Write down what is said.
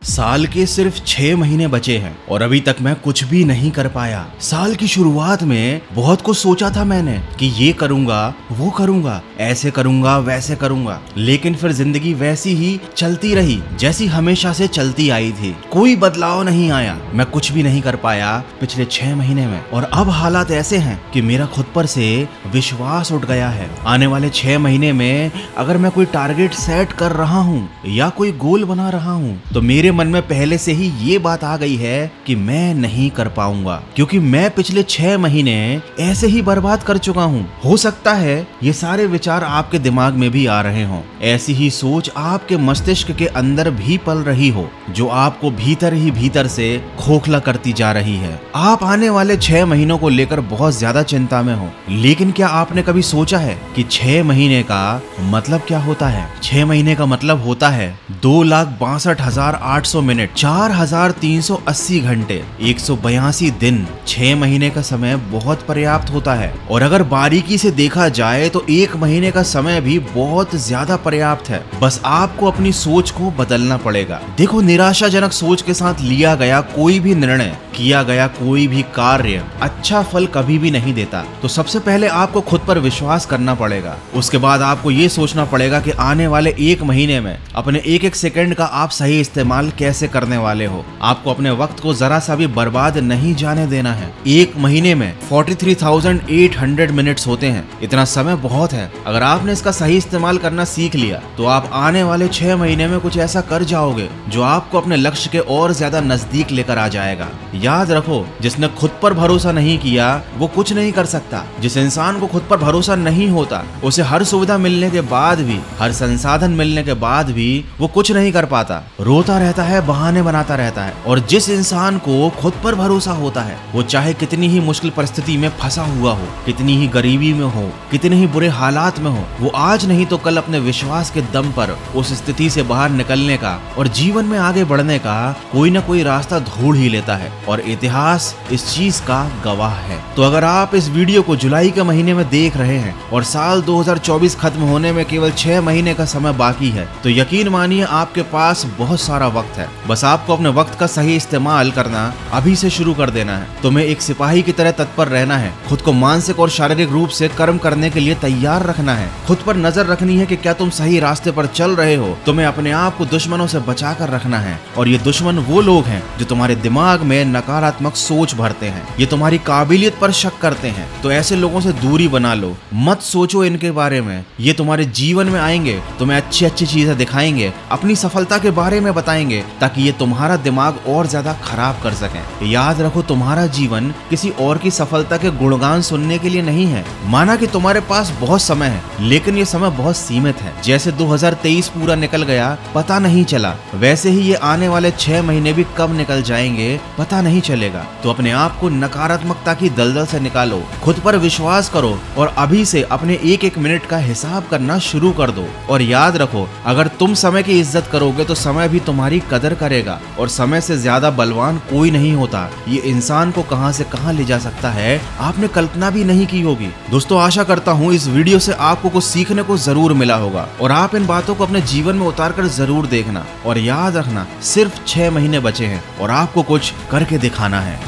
साल के सिर्फ 6 महीने बचे हैं और अभी तक मैं कुछ भी नहीं कर पाया। साल की शुरुआत में बहुत कुछ सोचा था मैंने कि ये करूंगा, वो करूंगा, ऐसे करूंगा, वैसे करूंगा, लेकिन फिर जिंदगी वैसी ही चलती रही जैसी हमेशा से चलती आई थी। कोई बदलाव नहीं आया, मैं कुछ भी नहीं कर पाया पिछले 6 महीने में। और अब हालात ऐसे हैं कि मेरा खुद पर से विश्वास उठ गया है। आने वाले 6 महीने में अगर मैं कोई टारगेट सेट कर रहा हूँ या कोई गोल बना रहा हूँ तो मेरे मन में पहले से ही ये बात आ गई है कि मैं नहीं कर पाऊंगा, क्योंकि मैं पिछले 6 महीने ऐसे ही बर्बाद कर चुका हूँ। हो सकता है ये सारे विचार आपके दिमाग में भी आ रहे हों, ऐसी ही सोच आपके मस्तिष्क के अंदर भी पल रही हो जो आपको भीतर ही भीतर से खोखला करती जा रही है। आप आने वाले 6 महीनों को लेकर बहुत ज्यादा चिंता में हो, लेकिन क्या आपने कभी सोचा है कि 6 महीने का मतलब क्या होता है? 6 महीने का मतलब होता है 2,62,800 मिनट, 4,380 घंटे, 182 दिन। 6 महीने का समय बहुत पर्याप्त होता है और अगर बारीकी से देखा जाए तो 1 महीने का समय भी बहुत ज्यादा पर्याप्त है। बस आपको अपनी सोच को बदलना पड़ेगा। देखो, निराशाजनक सोच के साथ लिया गया कोई भी निर्णय, किया गया कोई भी कार्य अच्छा फल कभी भी नहीं देता। तो सबसे पहले आपको खुद पर विश्वास करना पड़ेगा। उसके बाद आपको ये सोचना पड़ेगा कि आने वाले 1 महीने में अपने एक एक सेकंड का आप सही इस्तेमाल कैसे करने वाले हो। आपको अपने वक्त को जरा सा भी बर्बाद नहीं जाने देना है। 1 महीने में 43,800 मिनट्स होते हैं। इतना समय बहुत है। अगर आपने इसका सही इस्तेमाल करना सीख लिया तो आप आने वाले 6 महीने में कुछ ऐसा कर जाओगे जो आपको अपने लक्ष्य के और ज्यादा नजदीक लेकर आ जाएगा। याद रखो, जिसने खुद पर भरोसा नहीं किया वो कुछ नहीं कर सकता। जिस इंसान को खुद पर भरोसा नहीं होता उसे हर सुविधा मिलने के बाद भी, हर संसाधन मिलने के बाद भी वो कुछ नहीं कर पाता, रोता रहता है, बहाने बनाता रहता है। और जिस इंसान को खुद पर भरोसा होता है वो चाहे कितनी ही मुश्किल परिस्थिति में फंसा हुआ हो, कितनी ही गरीबी में हो, कितने ही बुरे हालात में हो, वो आज नहीं तो कल अपने विश्वास के दम पर उस स्थिति से बाहर निकलने का और जीवन में आगे बढ़ने का कोई ना कोई रास्ता ढूंढ ही लेता है। और इतिहास इस चीज का गवाह है। तो अगर आप इस वीडियो को जुलाई के महीने में देख रहे हैं और साल 2024 खत्म होने में केवल 6 महीने का समय बाकी है तो यकीन मानिए आपके पास बहुत सारा वक्त है। बस आपको अपने वक्त का सही इस्तेमाल करना अभी से शुरू कर देना है। तुम्हें एक सिपाही की तरह तत्पर रहना है। खुद को मानसिक और शारीरिक रूप से कर्म करने के लिए तैयार रखना है। खुद पर नजर रखनी है कि क्या तुम सही रास्ते पर चल रहे हो। तुम्हें अपने आप को दुश्मनों से बचा कर रखना है। और ये दुश्मन वो लोग हैं जो तुम्हारे दिमाग में नकारात्मक सोच भरते हैं, ये तुम्हारी काबिलियत पर शक करते हैं। तो ऐसे लोगों से दूरी बना लो, मत सोचो इनके बारे में। ये तुम्हारे जीवन में आएंगे, तुम्हें अच्छी अच्छी चीजें दिखाएंगे, अपनी सफलता के बारे में बताएंगे ताकि ये तुम्हारा दिमाग और ज्यादा खराब कर सकें। याद रखो, तुम्हारा जीवन किसी और की सफलता के गुणगान सुनने के लिए नहीं है। माना कि तुम्हारे पास बहुत समय है, लेकिन ये समय बहुत सीमित है। जैसे 2023 पूरा निकल गया, पता नहीं चला, वैसे ही ये आने वाले 6 महीने भी कब निकल जाएंगे पता नहीं चलेगा। तो अपने आप को नकारात्मकता की दलदल से निकालो, खुद पर विश्वास करो और अभी से अपने एक एक मिनट का हिसाब करना शुरू कर दो। और याद रखो, अगर तुम समय की इज्जत करोगे तो समय भी तुम्हारी कदर करेगा। और समय से ज्यादा बलवान कोई नहीं होता। ये इंसान को कहां से कहां ले जा सकता है आपने कल्पना भी नहीं की होगी। दोस्तों, आशा करता हूं इस वीडियो से आपको कुछ सीखने को जरूर मिला होगा और आप इन बातों को अपने जीवन में उतार कर जरूर देखना। और याद रखना, सिर्फ 6 महीने बचे हैं और आपको कुछ करके दिखाना है।